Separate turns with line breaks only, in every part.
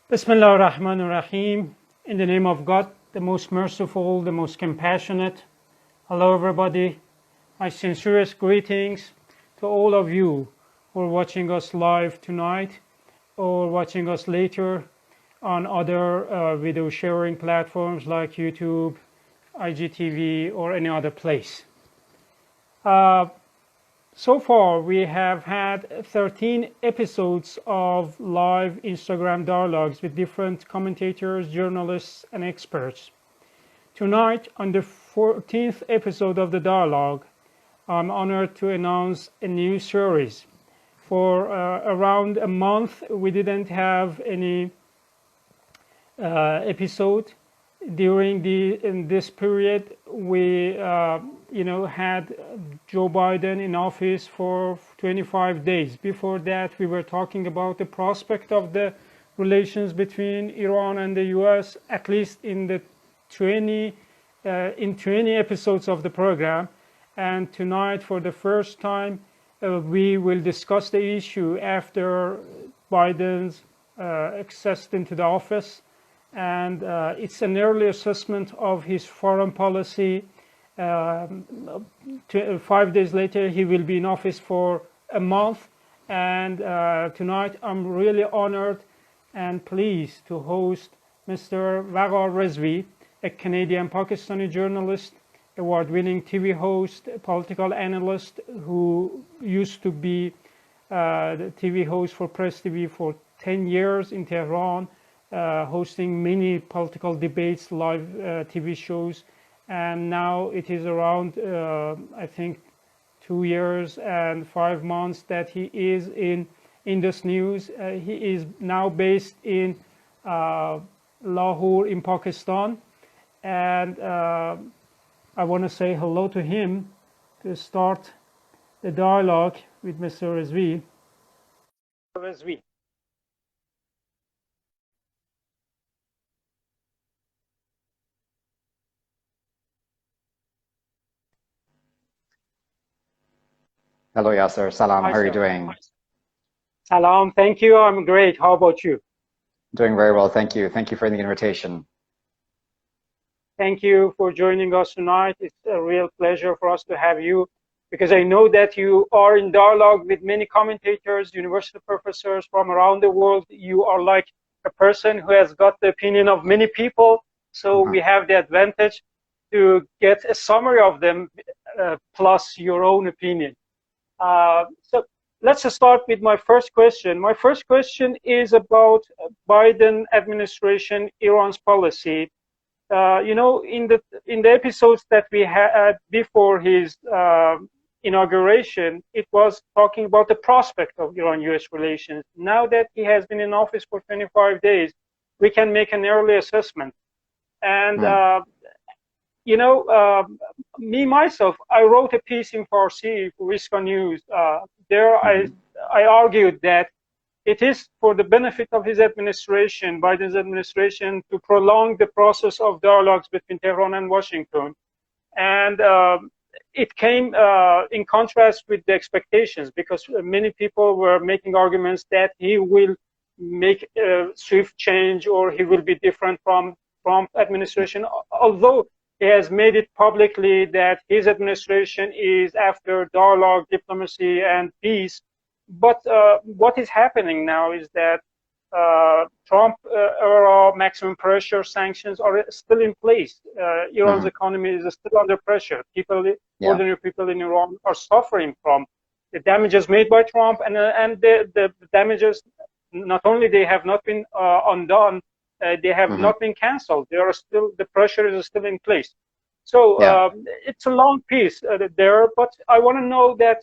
Bismillah ar-Rahman ar-Rahim. In the name of God, the most merciful, the most compassionate. Hello everybody. My sincerest greetings to all of you who are watching us live tonight or watching us later on other video sharing platforms like YouTube, IGTV, or any other place. So far, we have had 13 episodes of live Instagram dialogues with different commentators, journalists, and experts. Tonight, on the 14th episode of the dialogue, I'm honored to announce a new series. For around a month, we didn't have any episode. During this period, we had Joe Biden in office for 25 days. Before that, we were talking about the prospect of the relations between Iran and the U.S. at least in the 20 episodes of the program. And tonight, for the first time, we will discuss the issue after Biden's access into the office. And it's an early assessment of his foreign policy. 5 days later, he will be in office for a month. And tonight, I'm really honored and pleased to host Mr. Waqar Rizvi, a Canadian-Pakistani journalist, award-winning TV host, a political analyst who used to be the TV host for Press TV for 10 years in Tehran, hosting many political debates, live TV shows, and now it is around, I think, 2 years and 5 months that he is in Indus News. He is now based in Lahore in Pakistan, and I want to say hello to him to start the dialogue with Mr. Rizvi.
Hello, Yasser. Salam.
Hi,
how are you
sir.
doing?
Salam. Thank you. I'm great. How about you?
Doing very well. Thank you. Thank you for the invitation.
Thank you for joining us tonight. It's a real pleasure for us to have you because I know that you are in dialogue with many commentators, university professors from around the world. You are like a person who has got the opinion of many people. So we have the advantage to get a summary of them plus your own opinion. So let's start with my first question. My first question is about Biden administration, Iran's policy. In the episodes that we had before his inauguration, it was talking about the prospect of Iran-U.S. relations. Now that he has been in office for 25 days, we can make an early assessment. And me myself, I wrote a piece in Farsi for Riska News. There I argued that it is for the benefit of his administration, Biden's administration, to prolong the process of dialogues between Tehran and Washington. And it came in contrast with the expectations because many people were making arguments that he will make a swift change or he will be different from Trump administration, although he has made it publicly that his administration is after dialogue, diplomacy, and peace. But what is happening now is that Trump-era maximum pressure sanctions are still in place. Iran's economy is still under pressure. Ordinary people in Iran are suffering from the damages made by Trump, and the damages, not only they have not been undone, they have not been canceled. They are still, the pressure is still in place. So it's a long piece there, but I want to know that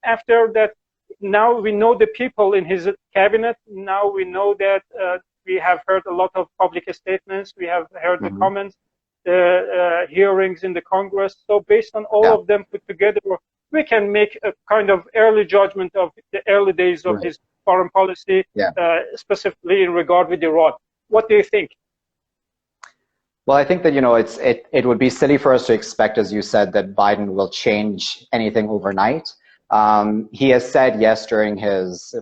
after that, now we know the people in his cabinet. Now we know that we have heard a lot of public statements. We have heard the comments, the hearings in the Congress. So based on all of them put together, we can make a kind of early judgment of the early days of his foreign policy, specifically in regard with Iran. What do you think?
Well, I think that, it would be silly for us to expect, as you said, that Biden will change anything overnight. He has said yes during his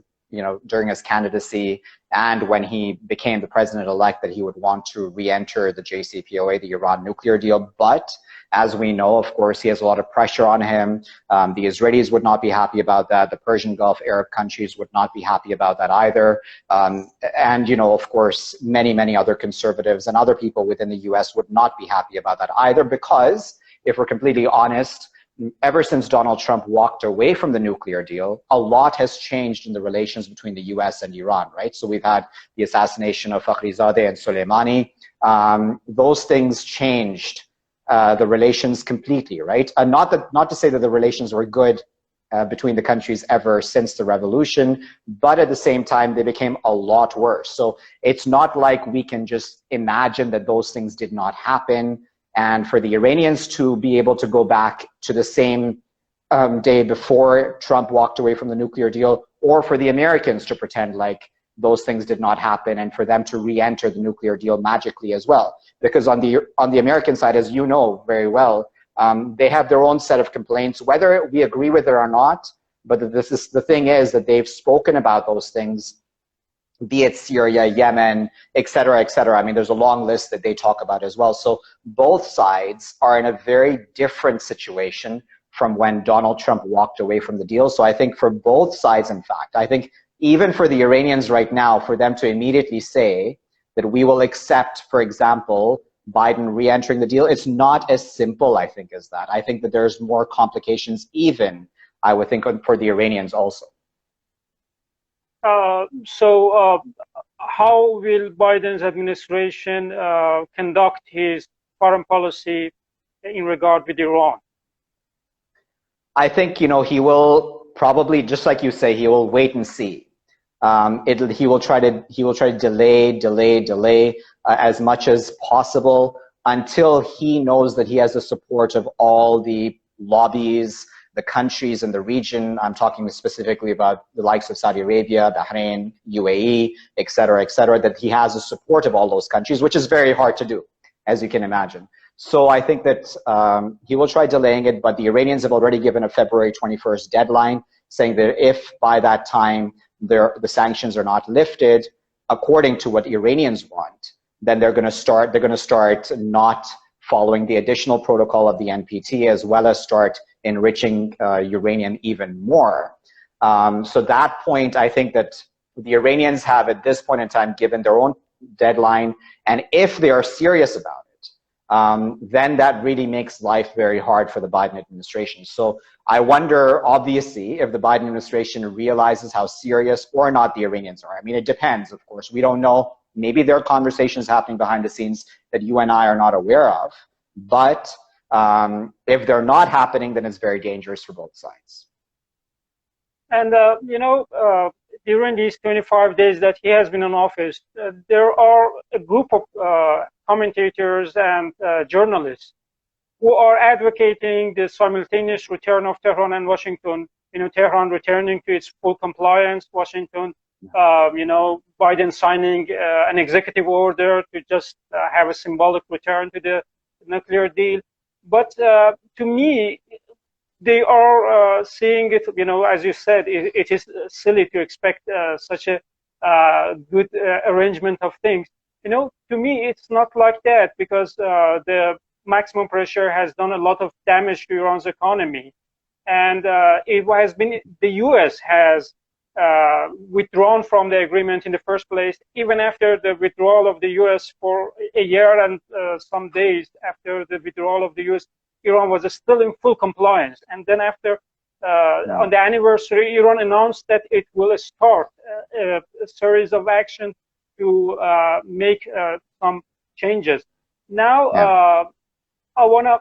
candidacy and when he became the president-elect that he would want to re-enter the JCPOA, the Iran nuclear deal. But as we know, of course, he has a lot of pressure on him. The Israelis would not be happy about that. The Persian Gulf Arab countries would not be happy about that either. And, of course, many, many other conservatives and other people within the US would not be happy about that either, because if we're completely honest, ever since Donald Trump walked away from the nuclear deal, a lot has changed in the relations between the US and Iran, right? So we've had the assassination of Fakhrizadeh and Soleimani. Those things changed the relations completely, right? Not to say that the relations were good between the countries ever since the revolution, but at the same time, they became a lot worse. So it's not like we can just imagine that those things did not happen. And for the Iranians to be able to go back to the same day before Trump walked away from the nuclear deal, or for the Americans to pretend like those things did not happen and for them to re-enter the nuclear deal magically as well. Because on the American side, as you know very well, they have their own set of complaints, whether we agree with it or not. But the thing is that they've spoken about those things, be it Syria, Yemen, et cetera, et cetera. I mean, there's a long list that they talk about as well. So both sides are in a very different situation from when Donald Trump walked away from the deal. So I think for both sides, in fact, I think even for the Iranians right now, for them to immediately say that we will accept, for example, Biden re-entering the deal, it's not as simple, I think, as that. I think that there's more complications even, I would think, for the Iranians also.
So how will Biden's administration conduct his foreign policy in regard with Iran?
I think, he will probably, just like you say, he will wait and see. He will try to delay as much as possible until he knows that he has the support of all the lobbies, the countries in the region. I'm talking specifically about the likes of Saudi Arabia, Bahrain, UAE, et cetera, that he has the support of all those countries, which is very hard to do, as you can imagine. So I think that he will try delaying it, but the Iranians have already given a February 21st deadline, saying that if by that time the sanctions are not lifted according to what Iranians want, then they're going to start not following the additional protocol of the NPT, as well as start enriching uranium even more. So that point, I think that the Iranians have at this point in time given their own deadline, and if they are serious about it, then that really makes life very hard for the Biden administration. So I wonder, obviously, if the Biden administration realizes how serious or not the Iranians are. I mean, it depends, of course. We don't know. Maybe there are conversations happening behind the scenes that you and I are not aware of. But if they're not happening, then it's very dangerous for both sides.
And, during these 25 days that he has been in office, there are a group of commentators and journalists who are advocating the simultaneous return of Tehran and Washington, Tehran returning to its full compliance, Washington, Biden signing an executive order to just have a symbolic return to the nuclear deal. But to me, they are seeing it, as you said, it is silly to expect such a good arrangement of things. To me, it's not like that, because the maximum pressure has done a lot of damage to Iran's economy. And it has been, the US has withdrawn from the agreement in the first place, even after the withdrawal of the US for a year and some days after the withdrawal of the US, Iran was still in full compliance. And then after, on the anniversary, Iran announced that it will start a series of actions to make some changes. Now, I want to,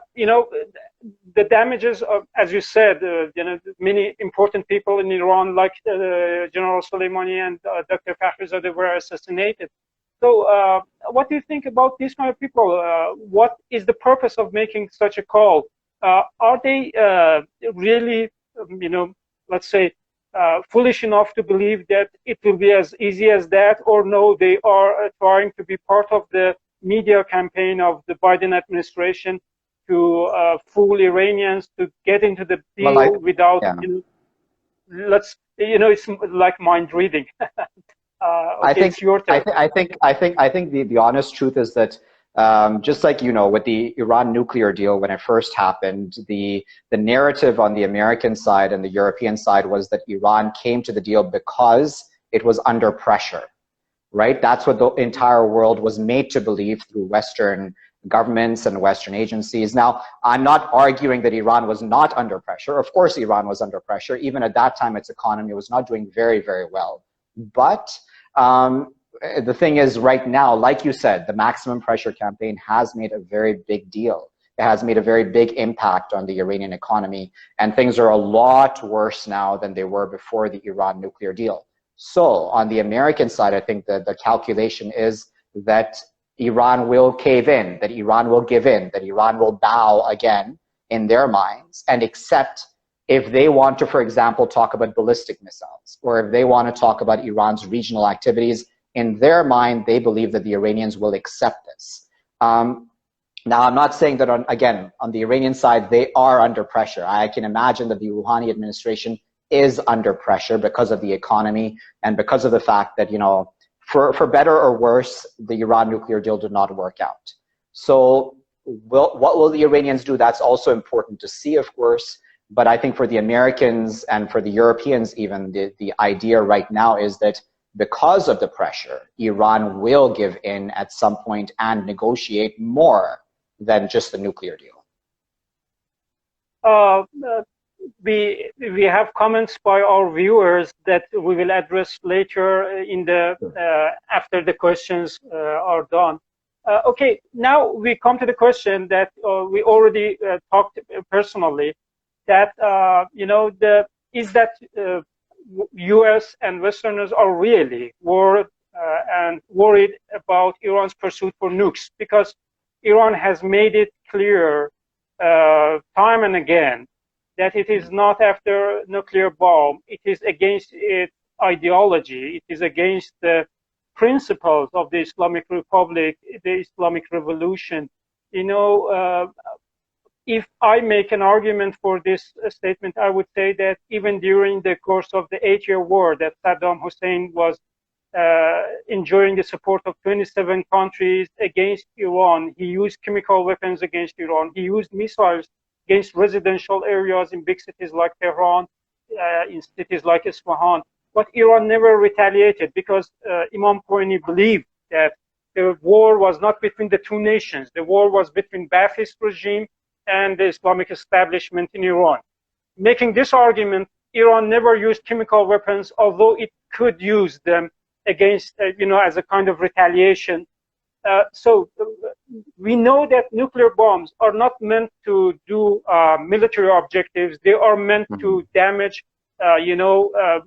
the damages of, as you said, many important people in Iran, like General Soleimani and Dr. Fakhrizadeh, were assassinated. So what do you think about these kind of people? What is the purpose of making such a call? Are they really, let's say, foolish enough to believe that it will be as easy as that? Or no, they are trying to be part of the media campaign of the Biden administration to fool Iranians to get into the deal
Well,
without,
yeah.
it's like mind reading. Okay, it's your turn.
I think the honest truth is that just like, with the Iran nuclear deal, when it first happened, the narrative on the American side and the European side was that Iran came to the deal because it was under pressure, right? That's what the entire world was made to believe through Western governments and Western agencies. Now, I'm not arguing that Iran was not under pressure. Of course, Iran was under pressure. Even at that time, its economy was not doing very, very well. But the thing is, right now, like you said, the maximum pressure campaign has made a very big deal. It has made a very big impact on the Iranian economy, and things are a lot worse now than they were before the Iran nuclear deal. So on the American side, I think that the calculation is that Iran will cave in, that Iran will give in, that Iran will bow again in their minds and accept if they want to, for example, talk about ballistic missiles, or if they want to talk about Iran's regional activities. In their mind, they believe that the Iranians will accept this. Now, I'm not saying that, on the Iranian side, they are under pressure. I can imagine that the Rouhani administration is under pressure because of the economy and because of the fact that, for better or worse, the Iran nuclear deal did not work out. So what will the Iranians do? That's also important to see, of course. But I think for the Americans and for the Europeans even, the idea right now is that because of the pressure, Iran will give in at some point and negotiate more than just the nuclear deal.
We have comments by our viewers that we will address later in the after the questions are done. Okay, now we come to the question that we already talked personally. That is that U.S. and Westerners are really worried about Iran's pursuit for nukes, because Iran has made it clear time and again that it is not after nuclear bomb. It is against its ideology. It is against the principles of the Islamic Republic, the Islamic Revolution. If I make an argument for this statement, I would say that even during the course of the 8-year war that Saddam Hussein was enjoying the support of 27 countries against Iran, he used chemical weapons against Iran. He used missiles against residential areas in big cities like Tehran, in cities like Isfahan. But Iran never retaliated because Imam Khomeini believed that the war was not between the two nations. The war was between Ba'athist regime and the Islamic establishment in Iran. Making this argument, Iran never used chemical weapons, although it could use them against, as a kind of retaliation. So we know that nuclear bombs are not meant to do military objectives. They are meant to damage,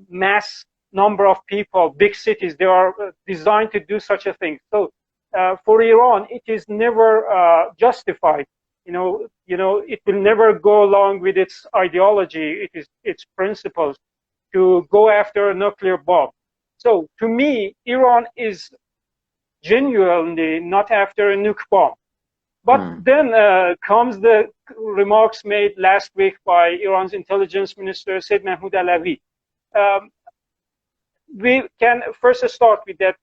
mass number of people, big cities. They are designed to do such a thing. So for Iran, it is never justified. It will never go along with its ideology, its principles, to go after a nuclear bomb. So to me, Iran is genuinely not after a nuke bomb. But then comes the remarks made last week by Iran's intelligence minister, Seyyed Mahmoud Alavi. We can first start with that.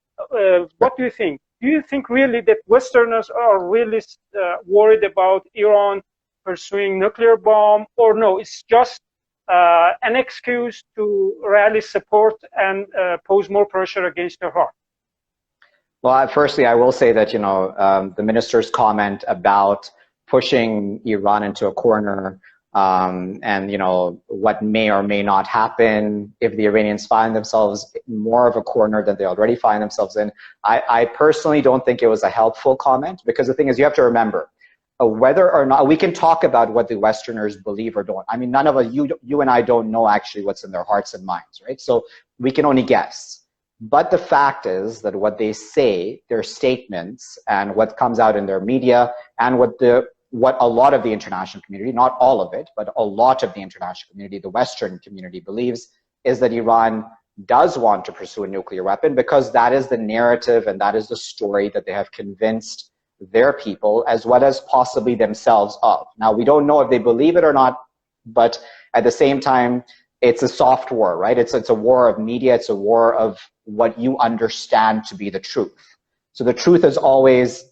What do you think? Do you think really that Westerners are really worried about Iran pursuing nuclear bomb, or no, it's just an excuse to rally support and pose more pressure against Tehran?
Well, firstly, I will say that, the minister's comment about pushing Iran into a corner and, what may or may not happen if the Iranians find themselves in more of a corner than they already find themselves in. I personally don't think it was a helpful comment, because the thing is, you have to remember, whether or not we can talk about what the Westerners believe or don't. I mean, none of us, you and I don't know actually what's in their hearts and minds, right? So we can only guess. But the fact is that what they say, their statements, and what comes out in their media, and what a lot of the international community, not all of it, but a lot of the international community, the Western community, believes, is that Iran does want to pursue a nuclear weapon, because that is the narrative and that is the story that they have convinced their people as well as possibly themselves of. Now, we don't know if they believe it or not, but at the same time, it's a soft war, right? It's a war of media. It's a war of what you understand to be the truth. So the truth is always,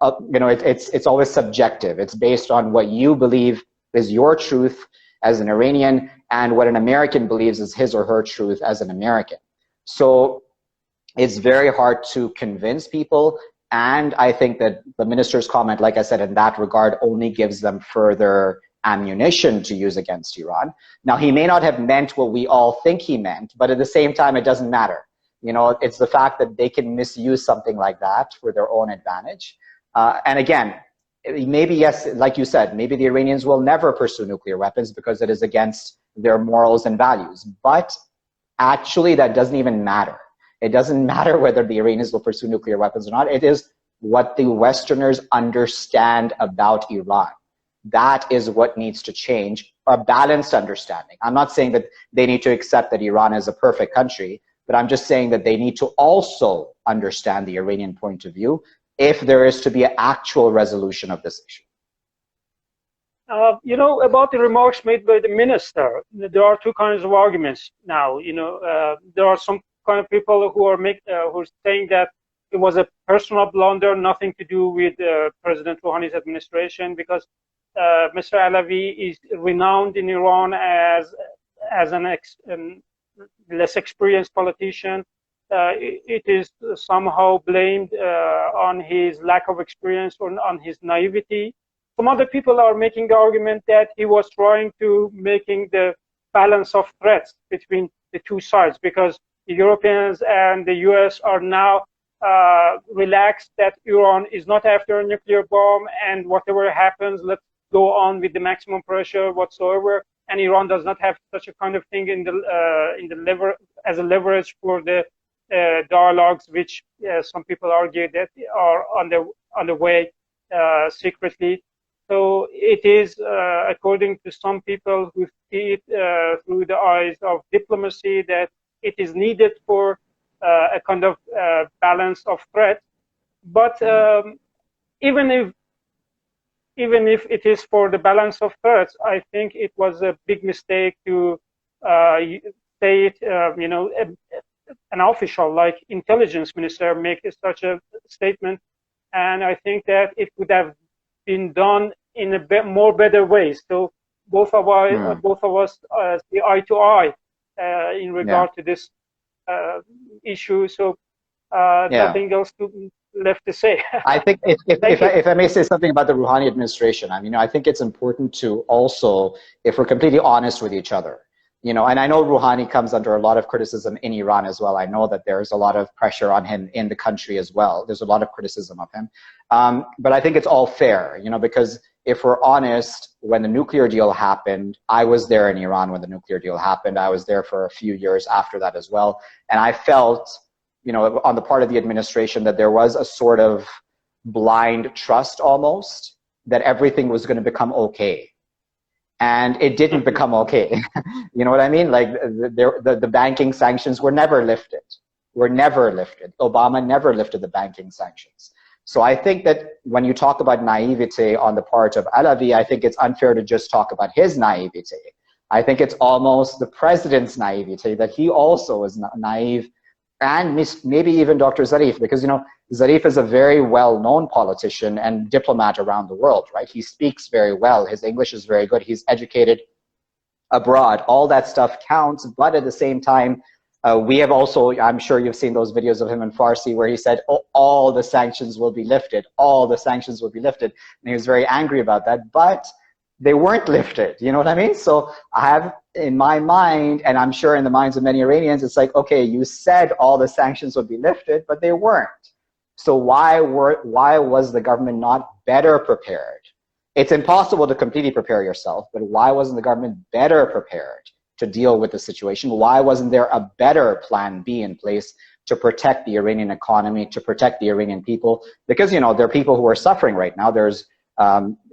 it's always subjective. It's based on what you believe is your truth as an Iranian and what an American believes is his or her truth as an American. So it's very hard to convince people. And I think that the minister's comment, like I said, in that regard, only gives them further ammunition to use against Iran. Now, he may not have meant what we all think he meant, but at the same time, it doesn't matter. It's the fact that they can misuse something like that for their own advantage. And again, maybe, yes, like you said, maybe the Iranians will never pursue nuclear weapons because it is against their morals and values. But actually, that doesn't even matter. It doesn't matter whether the Iranians will pursue nuclear weapons or not. It is what the Westerners understand about Iran. That is what needs to change, a balanced understanding. I'm not saying that they need to accept that Iran is a perfect country, but I'm just saying that they need to also understand the Iranian point of view if there is to be an actual resolution of this issue.
About the remarks made by the minister, there are two kinds of arguments now. There are some kind of people who are saying that it was a personal blunder, nothing to do with President Rouhani's administration, because Mr. Alavi is renowned in Iran as an less experienced politician. It is somehow blamed on his lack of experience or on his naivety. Some other people are making the argument that he was trying to making the balance of threats between the two sides, because the Europeans and the US are now relaxed that Iran is not after a nuclear bomb, and whatever happens, let's go on with the maximum pressure whatsoever. And Iran does not have such a kind of thing as a leverage for the dialogues, which some people argue that are on the way secretly. So it is, according to some people who see it through the eyes of diplomacy, that it is needed for a kind of balance of threat. But even if it is for the balance of threats, I think it was a big mistake to say it, an official like intelligence minister make such a statement. And I think that it would have been done in a more better ways. So both of us see eye to eye in regard to this issue. So nothing else left to say.
I think if I may say something about the Rouhani administration, I think it's important to also, if we're completely honest with each other, and I know Rouhani comes under a lot of criticism in Iran as well. I know that there's a lot of pressure on him in the country as well. There's a lot of criticism of him. But I think it's all fair, because if we're honest, when the nuclear deal happened, I was there in Iran when the nuclear deal happened. I was there for a few years after that as well. And I felt, on the part of the administration, that there was a sort of blind trust almost that everything was going to become okay. And it didn't become okay. You know what I mean? Like the banking sanctions were never lifted. Obama never lifted the banking sanctions. So I think that when you talk about naivete on the part of Alavi, I think it's unfair to just talk about his naivete. I think it's almost the president's naivete that he also is naive, and maybe even Dr. Zarif, because Zarif is a very well-known politician and diplomat around the world, right? He speaks very well. His English is very good. He's educated abroad. All that stuff counts, but at the same time, we have also, I'm sure you've seen those videos of him in Farsi where he said, all the sanctions will be lifted, all the sanctions will be lifted. And he was very angry about that, but they weren't lifted. You know what I mean? So I have in my mind, and I'm sure in the minds of many Iranians, it's like, okay, you said all the sanctions would be lifted, but they weren't. So why was the government not better prepared? It's impossible to completely prepare yourself, but why wasn't the government better prepared to deal with the situation? Why wasn't there a better plan B in place to protect the Iranian economy, to protect the Iranian people? Because, there are people who are suffering right now. There's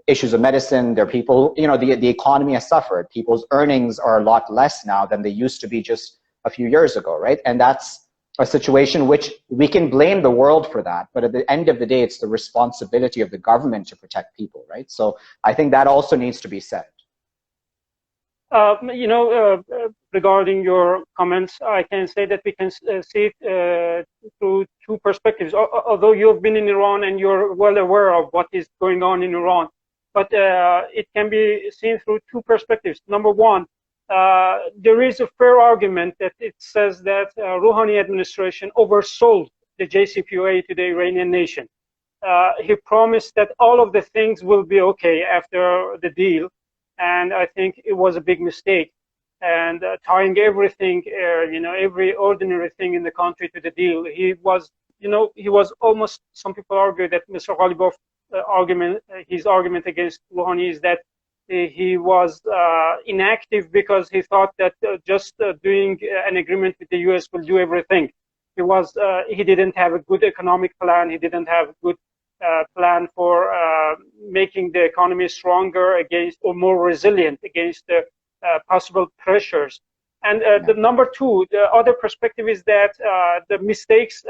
issues of medicine. There are people, the economy has suffered. People's earnings are a lot less now than they used to be just a few years ago, right? And that's a situation which we can blame the world for that, but at the end of the day, it's the responsibility of the government to protect people, right? So I think that also needs to be said.
Regarding your comments, I can say that we can see it through two perspectives. Although you've been in Iran and you're well aware of what is going on in Iran, but it can be seen through two perspectives. Number one, there is a fair argument that it says that Rouhani administration oversold the JCPOA to the Iranian nation. He promised that all of the things will be okay after the deal. And I think it was a big mistake. And tying everything, every ordinary thing in the country to the deal, he was almost, some people argue that Mr. Ghalibaf's his argument against Rouhani is that he was inactive because he thought that just doing an agreement with the US will do everything. He didn't have a good economic plan. He didn't have a good plan for making the economy stronger against, or more resilient against the possible pressures. And the number two, the other perspective is that the mistakes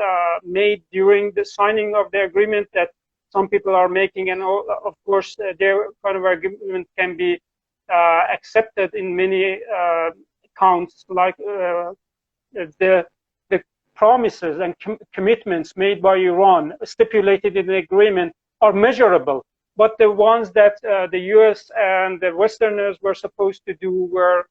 made during the signing of the agreement that some people are making, and of course their kind of argument can be accepted in many counts, like the promises and commitments made by Iran stipulated in the agreement are measurable, but the ones that the US and the Westerners were supposed to do were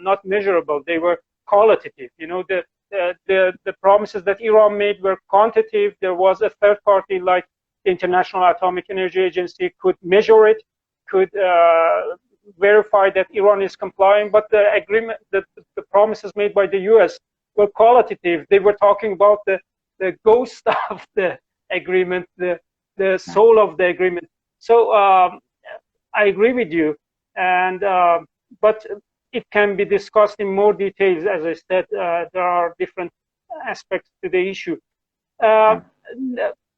not measurable. They were qualitative. The promises that Iran made were quantitative. There was a third party like the International Atomic Energy Agency could measure it, could verify that Iran is complying, but the agreement, the promises made by the US were qualitative. They were talking about the ghost of the agreement, the soul of the agreement. So I agree with you, and but it can be discussed in more details. As I said, there are different aspects to the issue.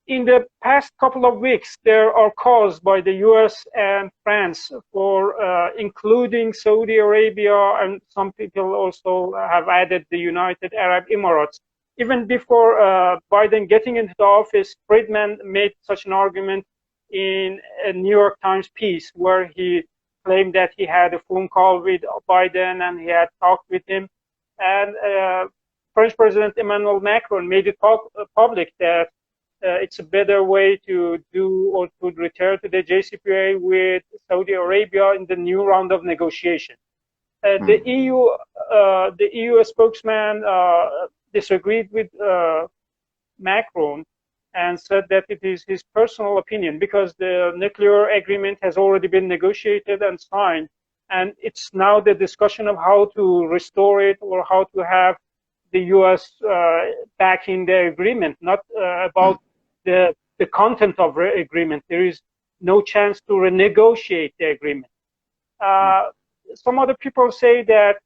In the past couple of weeks, there are calls by the US and France for including Saudi Arabia, and some people also have added the United Arab Emirates. Even before Biden getting into the office, Friedman made such an argument in a New York Times piece where he claimed that he had a phone call with Biden and he had talked with him. And French President Emmanuel Macron made it public that it's a better way to do or to return to the JCPOA with Saudi Arabia in the new round of negotiation. The EU spokesman disagreed with Macron and said that it is his personal opinion because the nuclear agreement has already been negotiated and signed, and it's now the discussion of how to restore it or how to have the US back in the agreement, not about the content of the agreement. There is no chance to renegotiate the agreement. Some other people say that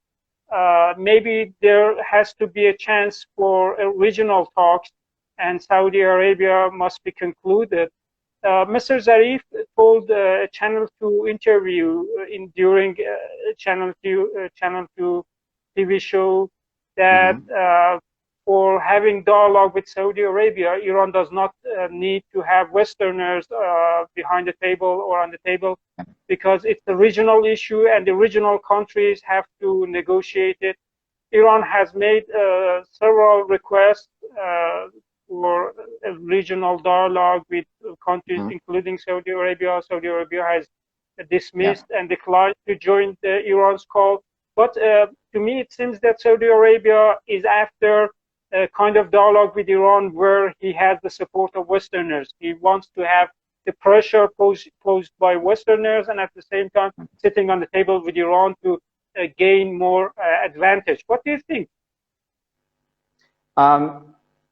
maybe there has to be a chance for regional talks and Saudi Arabia must be concluded. Mr. Zarif told a Channel 2 interview during Channel 2 TV show that for having dialogue with Saudi Arabia, Iran does not need to have Westerners behind the table or on the table, because it's a regional issue and the regional countries have to negotiate it. Iran has made several requests for a regional dialogue with countries, including Saudi Arabia. Saudi Arabia has dismissed and declined to join Iran's call. But to me, it seems that Saudi Arabia is after a kind of dialogue with Iran where he has the support of Westerners. He wants to have the pressure posed by Westerners and at the same time sitting on the table with Iran to gain more advantage. What do you think?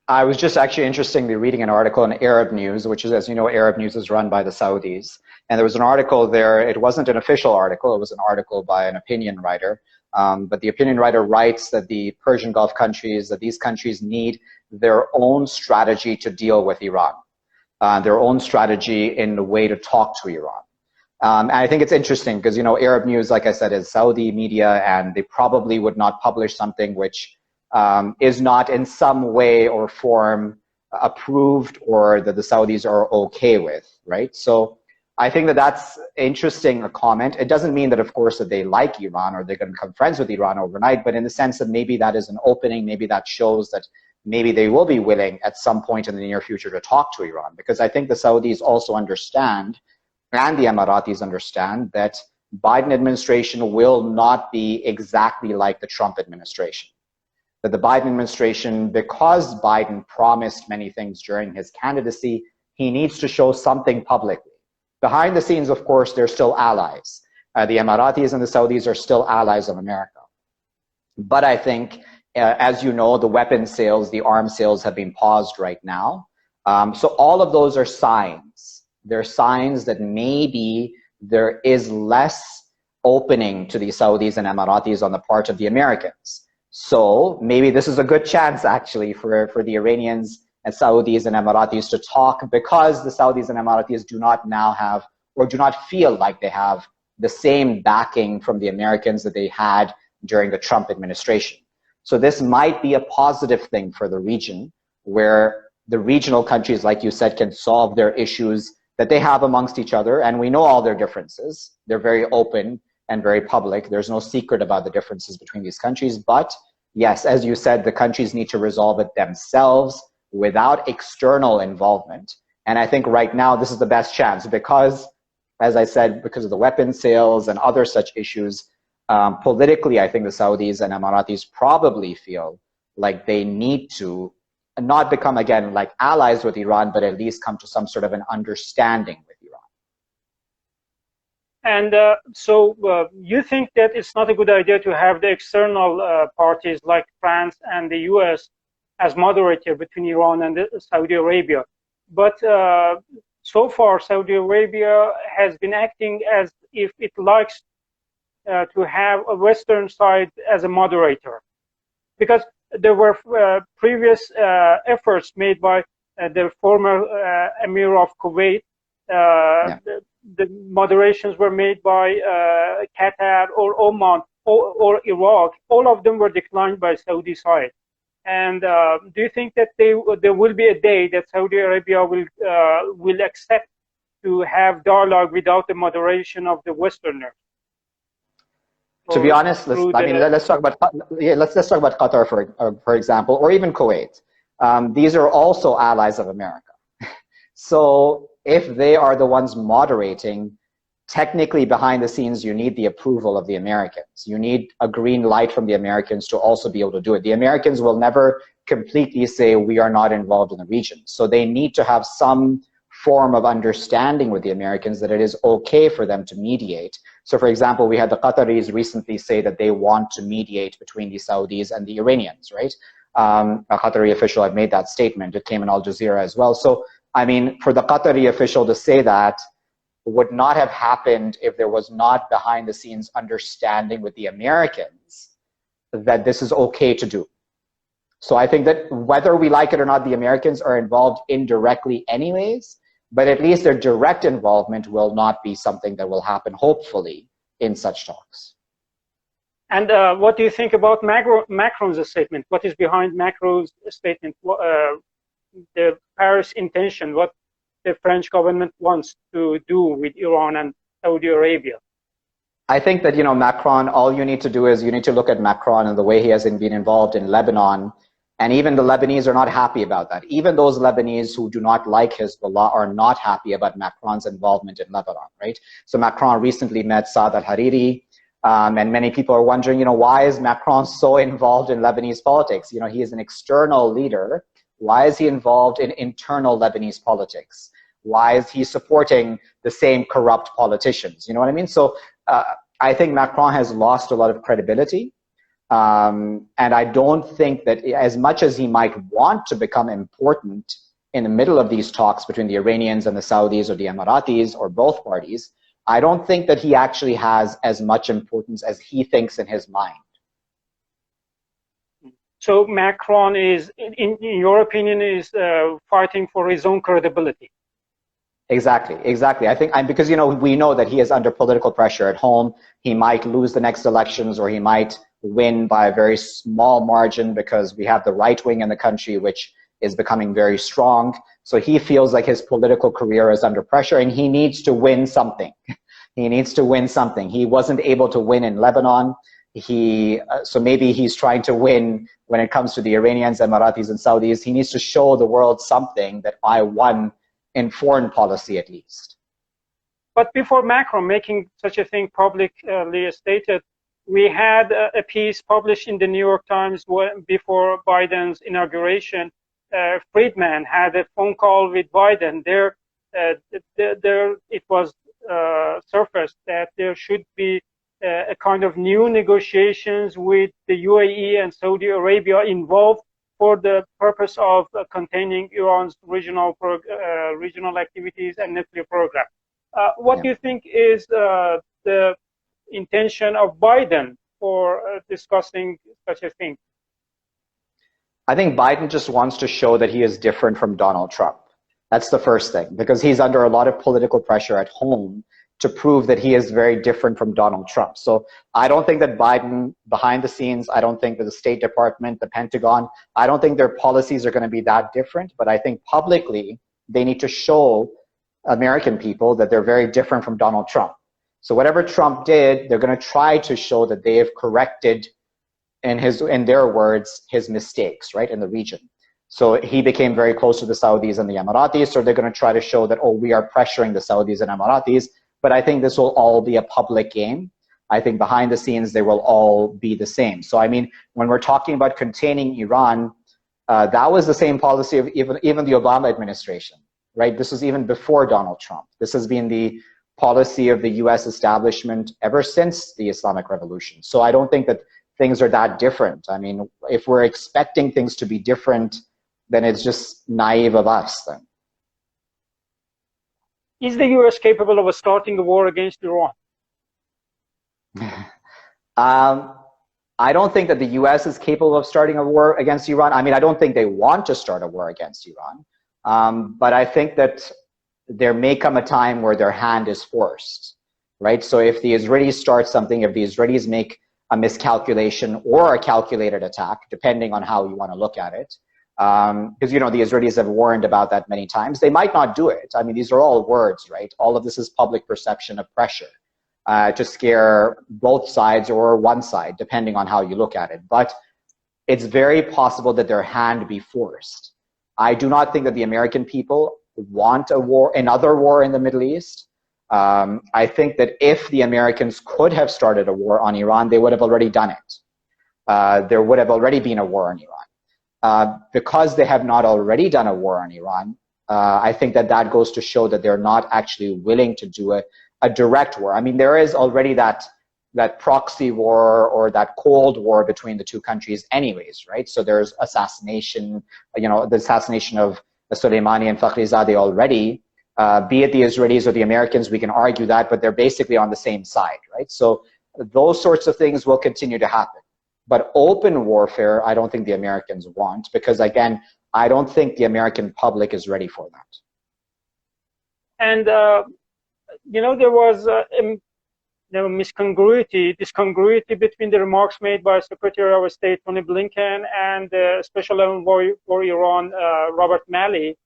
I was just actually interestingly reading an article in Arab News, which is, as you know, Arab News is run by the Saudis. And there was an article there. It wasn't an official article. It was an article by an opinion writer. But the opinion writer writes that the Persian Gulf countries, that these countries need their own strategy to deal with Iran, their own strategy in the way to talk to Iran. And I think it's interesting because, you know, Arab News, like I said, is Saudi media, and they probably would not publish something which is not in some way or form approved or that the Saudis are okay with, right? So I think that that's interesting, a comment. It doesn't mean that, of course, that they like Iran or they're going to become friends with Iran overnight, but in the sense that maybe that is an opening, maybe that shows that maybe they will be willing at some point in the near future to talk to Iran. Because I think the Saudis also understand, and the Emiratis understand, that Biden administration will not be exactly like the Trump administration. That the Biden administration, because Biden promised many things during his candidacy, he needs to show something publicly. Behind the scenes, of course, they're still allies. The Emiratis and the Saudis are still allies of America. But I think, as you know, the weapon sales, the arms sales have been paused right now. So all of those are signs. They're signs that maybe there is less opening to the Saudis and Emiratis on the part of the Americans. So maybe this is a good chance, actually, for the Iranians and Saudis and Emiratis to talk, because the Saudis and Emiratis do not now have, or do not feel like they have, the same backing from the Americans that they had during the Trump administration. So this might be a positive thing for the region, where the regional countries, like you said, can solve their issues that they have amongst each other. And we know all their differences. They're very open and very public. There's no secret about the differences between these countries. But yes, as you said, the countries need to resolve it themselves without external involvement. And I think right now this is the best chance, because, as I said, because of the weapons sales and other such issues, politically, I think the Saudis and Emiratis probably feel like they need to not become, again, like allies with Iran, but at least come to some sort of an understanding with Iran.
And so you think that it's not a good idea to have the external parties like France and the US as moderator between Iran and Saudi Arabia. But so far, Saudi Arabia has been acting as if it likes to have a Western side as a moderator. Because there were previous efforts made by the former Emir of Kuwait. The moderations were made by Qatar or Oman or Iraq. All of them were declined by Saudi side. And do you think that there will be a day that Saudi Arabia will accept to have dialogue without the moderation of the Westerners?
To be honest, let's talk about Qatar for example, or even Kuwait. These are also allies of America. So if they are the ones moderating, technically behind the scenes, you need the approval of the Americans. You need a green light from the Americans to also be able to do it. The Americans will never completely say we are not involved in the region. So they need to have some form of understanding with the Americans that it is okay for them to mediate. So for example, we had the Qataris recently say that they want to mediate between the Saudis and the Iranians, right? A Qatari official had made that statement. It came in Al Jazeera as well. So, I mean, for the Qatari official to say that would not have happened if there was not behind the scenes understanding with the Americans that this is okay to do. So I think that whether we like it or not, the Americans are involved indirectly anyways, but at least their direct involvement will not be something that will happen, hopefully, in such talks.
And what do you think about Macron's statement? What is behind Macron's statement? The Paris intention, what the French government wants to do with Iran and Saudi Arabia?
I think that, Macron, all you need to do is you need to look at Macron and the way he has been involved in Lebanon. And even the Lebanese are not happy about that. Even those Lebanese who do not like Hezbollah are not happy about Macron's involvement in Lebanon, right? So Macron recently met Saad al-Hariri, and many people are wondering, why is Macron so involved in Lebanese politics? He is an external leader. Why is he involved in internal Lebanese politics? Why is he supporting the same corrupt politicians? You know what I mean? So I think Macron has lost a lot of credibility. And I don't think that, as much as he might want to become important in the middle of these talks between the Iranians and the Saudis or the Emiratis or both parties, I don't think that he actually has as much importance as he thinks in his mind.
So Macron is, in your opinion, is fighting for his own credibility.
Exactly. I think, because we know that he is under political pressure at home. He might lose the next elections, or he might win by a very small margin because we have the right wing in the country, which is becoming very strong. So he feels like his political career is under pressure and he needs to win something. He needs to win something. He wasn't able to win in Lebanon. So maybe he's trying to win when it comes to the Iranians, Emiratis, and Saudis. He needs to show the world something that I won in foreign policy at least.
But before Macron making such a thing publicly stated, we had a piece published in the New York Times before Biden's inauguration. Friedman had a phone call with Biden. There it was surfaced that there should be a kind of new negotiations with the UAE and Saudi Arabia involved for the purpose of containing Iran's regional activities and nuclear program. What do you think is the intention of Biden for discussing such a thing?
I think Biden just wants to show that he is different from Donald Trump. That's the first thing, because he's under a lot of political pressure at home to prove that he is very different from Donald Trump. So I don't think that Biden, behind the scenes, I don't think that the State Department, the Pentagon, I don't think their policies are going to be that different. But I think publicly, they need to show American people that they're very different from Donald Trump. So whatever Trump did, they're going to try to show that they have corrected, in their words, his mistakes, right, in the region. So he became very close to the Saudis and the Emiratis, so they're going to try to show that, oh, we are pressuring the Saudis and Emiratis. But I think this will all be a public game. I think behind the scenes, they will all be the same. So, I mean, when we're talking about containing Iran, that was the same policy of even the Obama administration, right? This was even before Donald Trump. This has been the policy of the US establishment ever since the Islamic Revolution. So I don't think that things are that different. I mean, if we're expecting things to be different, then it's just naive of us then.
Is the US capable of starting a war against Iran?
I don't think that the US is capable of starting a war against Iran. I mean, I don't think they want to start a war against Iran. But I think that there may come a time where their hand is forced, right? So if the Israelis start something, if the Israelis make a miscalculation or a calculated attack, depending on how you want to look at it, because, you know, the Israelis have warned about that many times. They might not do it. I mean, these are all words, right? All of this is public perception of pressure to scare both sides or one side, depending on how you look at it. But it's very possible that their hand be forced. I do not think that the American people want a war, another war in the Middle East. I think that if the Americans could have started a war on Iran, they would have already done it. There would have already been a war on Iran. Because they have not already done a war on Iran, I think that that goes to show that they're not actually willing to do a direct war. I mean, there is already that proxy war or that Cold War between the two countries anyways, right? So there's assassination, you know, the assassination of Soleimani and Fakhrizadeh already, be it the Israelis or the Americans, we can argue that, but they're basically on the same side, right? So those sorts of things will continue to happen. But open warfare, I don't think the Americans want, because again, I don't think the American public is ready for that.
And, you know, there was discongruity between the remarks made by Secretary of State Tony Blinken and Special Envoy for Iran, Robert Malley,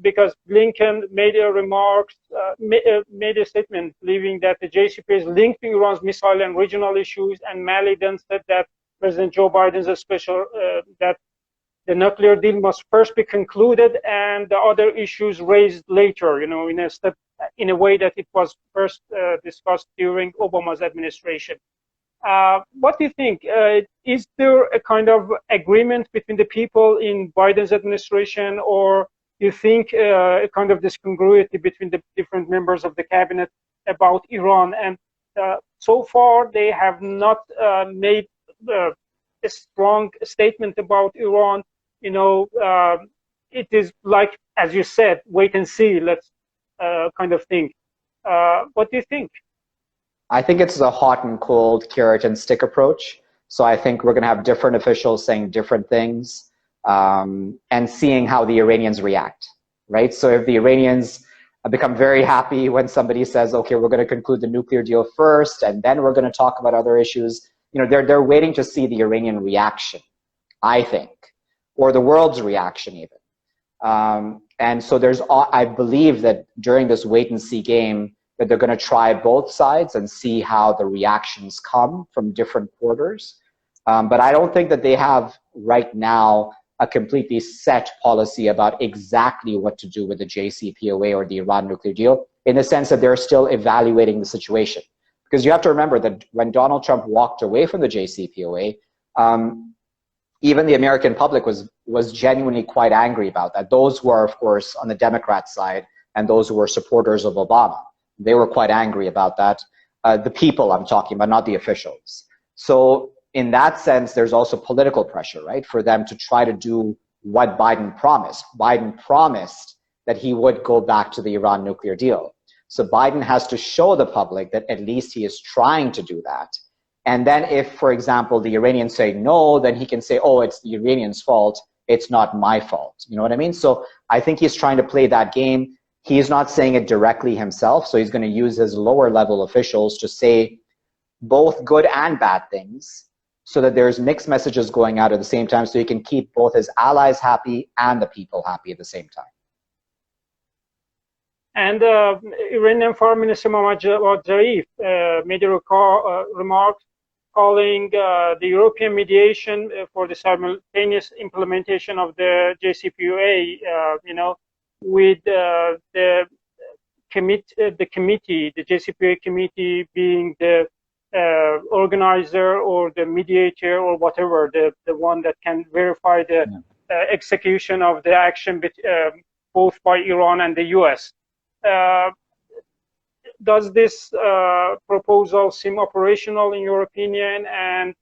because Blinken made a statement believing that the JCPOA is linked to Iran's missile and regional issues, and Malley then said that President Joe Biden's that the nuclear deal must first be concluded and the other issues raised later, you know, in a way that it was first discussed during Obama's administration. What do you think? Is there a kind of agreement between the people in Biden's administration, or do you think a kind of discongruity between the different members of the cabinet about Iran? And so far, they have not made a strong statement about Iran. You know, it is like, as you said, wait and see, let's kind of thing. What do you think?
I think it's a hot and cold carrot and stick approach. So I think we're going to have different officials saying different things and seeing how the Iranians react, right? So if the Iranians become very happy when somebody says, okay, we're going to conclude the nuclear deal first, and then we're going to talk about other issues, they're waiting to see the Iranian reaction, I think, or the world's reaction even. And so I believe that during this wait and see game, that they're going to try both sides and see how the reactions come from different quarters. But I don't think that they have right now a completely set policy about exactly what to do with the JCPOA or the Iran nuclear deal, in the sense that they're still evaluating the situation. Because you have to remember that when Donald Trump walked away from the JCPOA, even the American public was genuinely quite angry about that. Those who are, of course, on the Democrat side and those who were supporters of Obama, they were quite angry about that. The people I'm talking about, not the officials. So in that sense, there's also political pressure, right, for them to try to do what Biden promised. Biden promised that he would go back to the Iran nuclear deal. So Biden has to show the public that at least he is trying to do that. And then if, for example, the Iranians say no, then he can say, oh, it's the Iranians' fault. It's not my fault. You know what I mean? So I think he's trying to play that game. He's not saying it directly himself. So he's going to use his lower level officials to say both good and bad things, so that there's mixed messages going out at the same time, so he can keep both his allies happy and the people happy at the same time.
And Iranian Foreign Minister Mohammad Javad Zarif made a remark calling the European mediation for the simultaneous implementation of the JCPOA, with the committee, the JCPOA committee being the organizer or the mediator or whatever, the one that can verify the execution of the action both by Iran and the US. Does this proposal seem operational in your opinion, and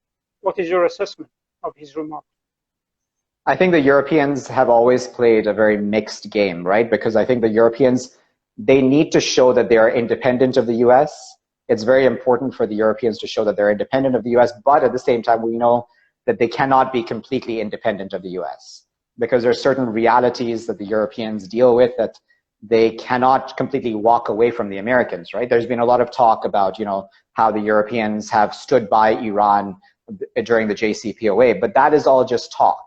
what is your assessment of his remark?
I think the Europeans have always played a very mixed game, right? Because I think the Europeans, they need to show that they are independent of the US. It's very important for the Europeans to show that they're independent of the US, but at the same time, we know that they cannot be completely independent of the US, because there are certain realities that the Europeans deal with that they cannot completely walk away from the Americans, right? There's been a lot of talk about, how the Europeans have stood by Iran during the JCPOA, but that is all just talk.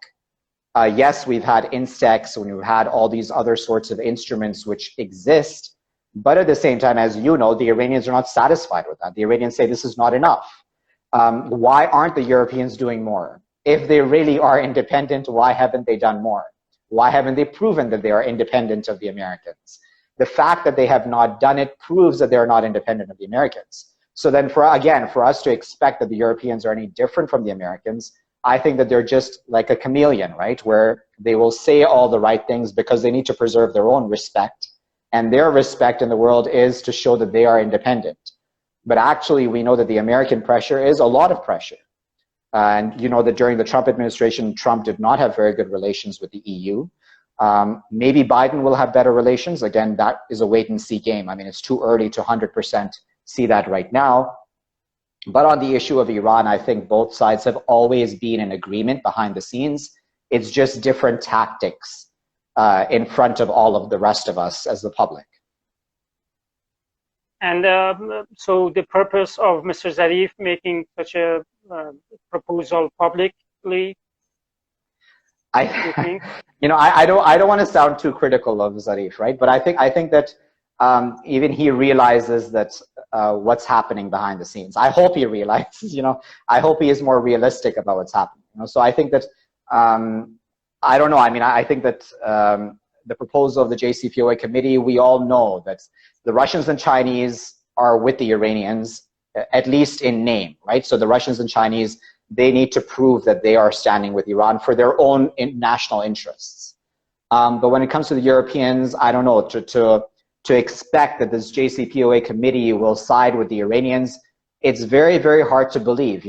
Yes, we've had Instex, and we've had all these other sorts of instruments which exist, but at the same time, as you know, the Iranians are not satisfied with that. The Iranians say this is not enough. Why aren't the Europeans doing more? If they really are independent, why haven't they done more? Why haven't they proven that they are independent of the Americans? The fact that they have not done it proves that they are not independent of the Americans. So then for us to expect that the Europeans are any different from the Americans, I think that they're just like a chameleon, right? Where they will say all the right things because they need to preserve their own respect. And their respect in the world is to show that they are independent. But actually, we know that the American pressure is a lot of pressure. And you know that during the Trump administration, Trump did not have very good relations with the EU. Maybe Biden will have better relations. Again, that is a wait and see game. I mean, it's too early to 100% see that right now. But on the issue of Iran, I think both sides have always been in agreement behind the scenes. It's just different tactics in front of all of the rest of us as the public.
And so the purpose of Mr. Zarif making such a proposal publicly,
I don't want to sound too critical of Zarif, right? But I think that even he realizes that what's happening behind the scenes. I hope he realizes, I hope he is more realistic about what's happening. So I think that, I don't know. I mean, I think that the proposal of the JCPOA committee, we all know that the Russians and Chinese are with the Iranians, at least in name, right? So the Russians and Chinese, they need to prove that they are standing with Iran for their own national interests. But when it comes to the Europeans, I don't know, to expect that this JCPOA committee will side with the Iranians, it's very, very hard to believe.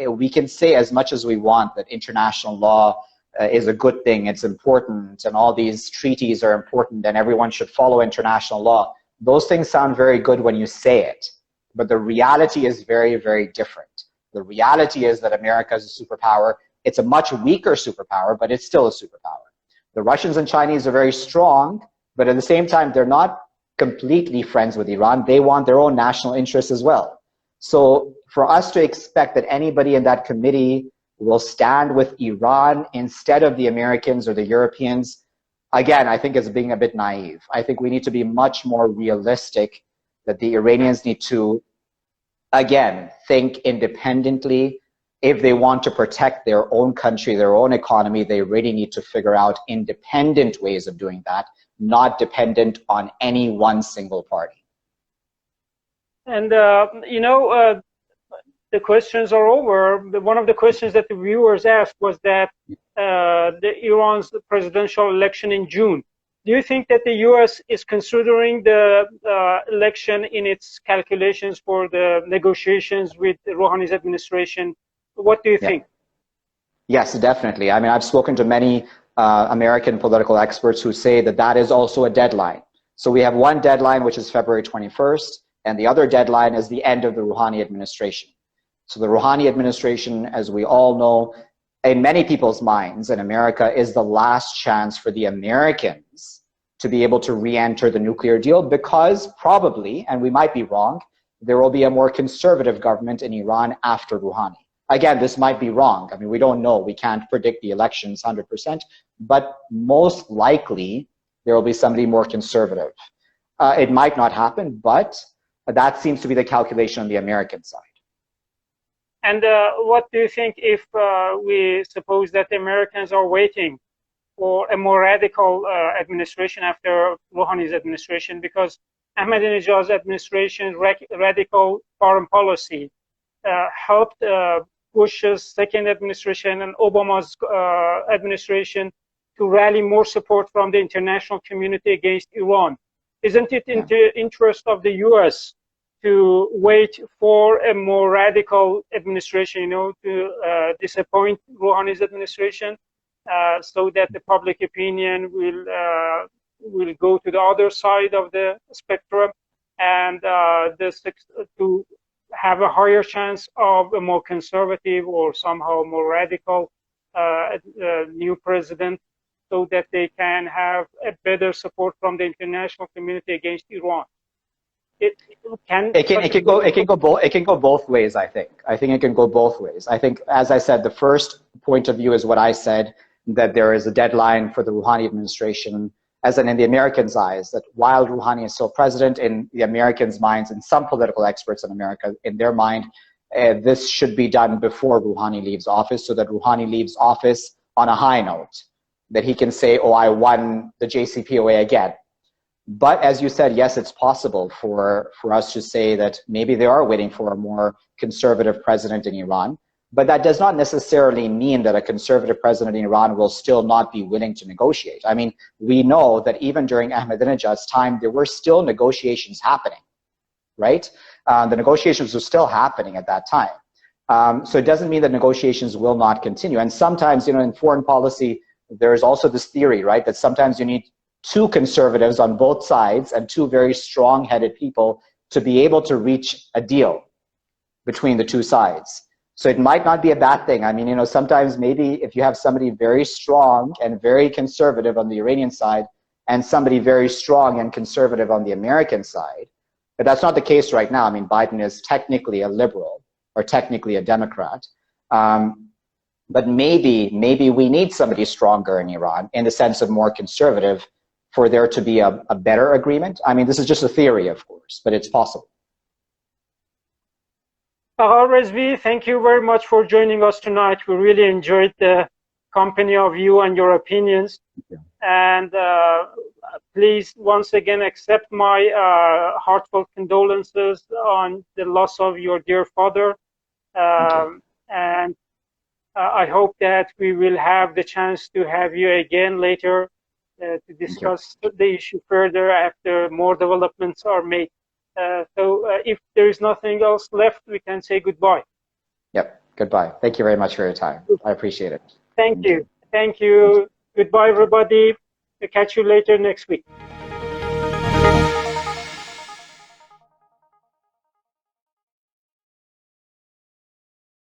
We can say as much as we want that international law is a good thing, it's important, and all these treaties are important, and everyone should follow international law. Those things sound very good when you say it, but the reality is very, very different. The reality is that America is a superpower. It's a much weaker superpower, but it's still a superpower. The Russians and Chinese are very strong, but at the same time, they're not completely friends with Iran. They want their own national interests as well. So for us to expect that anybody in that committee will stand with Iran instead of the Americans or the Europeans, again, I think is being a bit naive. I think we need to be much more realistic, that the Iranians need to, again, think independently. If they want to protect their own country, their own economy, they really need to figure out independent ways of doing that, not dependent on any one single party.
And, the questions are over. One of the questions that the viewers asked was that the Iran's presidential election in June. Do you think that the U.S. is considering the election in its calculations for the negotiations with Rouhani's administration? What do you think?
Yes, definitely. I mean, I've spoken to many American political experts who say that that is also a deadline. So we have one deadline, which is February 21st, and the other deadline is the end of the Rouhani administration. So the Rouhani administration, as we all know, in many people's minds in America, is the last chance for the Americans to be able to re-enter the nuclear deal, because probably, and we might be wrong, there will be a more conservative government in Iran after Rouhani. Again, this might be wrong. I mean, we don't know. We can't predict the elections 100%, but most likely there will be somebody more conservative. It might not happen, but that seems to be the calculation on the American side.
And what do you think if we suppose that the Americans are waiting for a more radical administration after Rouhani's administration, because Ahmadinejad's administration's radical foreign policy helped Bush's second administration and Obama's administration to rally more support from the international community against Iran? Isn't it in the interest of the U.S. to wait for a more radical administration, to disappoint Rouhani's administration, so that the public opinion will go to the other side of the spectrum, and to have a higher chance of a more conservative or somehow more radical new president, so that they can have a better support from the international community against Iran? It can go both ways. I think it can go both ways. I think, as I said, the first point of view is what I said, that there is a deadline for the Rouhani administration, as in the Americans' eyes, that while Rouhani is still president, in the Americans' minds, and some political experts in America, in their mind, this should be done before Rouhani leaves office, so that Rouhani leaves office on a high note, that he can say, oh, I won the JCPOA again. But as you said, yes, it's possible for us to say that maybe they are waiting for a more conservative president in Iran. But that does not necessarily mean that a conservative president in Iran will still not be willing to negotiate. I mean, we know that even during Ahmadinejad's time, there were still negotiations happening, right? The negotiations were still happening at that time. So it doesn't mean that negotiations will not continue. And sometimes, in foreign policy, there is also this theory, right, that sometimes you need two conservatives on both sides and two very strong-headed people to be able to reach a deal between the two sides. So it might not be a bad thing. I mean, sometimes maybe if you have somebody very strong and very conservative on the Iranian side and somebody very strong and conservative on the American side, but that's not the case right now. I mean, Biden is technically a liberal or technically a Democrat. But maybe we need somebody stronger in Iran in the sense of more conservative for there to be a better agreement. I mean, this is just a theory, of course, but it's possible. Waqar Rizvi, thank you very much for joining us tonight. We really enjoyed the company of you and your opinions. And please, once again, accept my heartfelt condolences on the loss of your dear father. And I hope that we will have the chance to have you again later to discuss the issue further after more developments are made. So if there is nothing else left, we can say goodbye.
Yep, goodbye. Thank you very much for your time. I appreciate it.
Thank you. Thank you. Goodbye, everybody. We'll catch you later next week.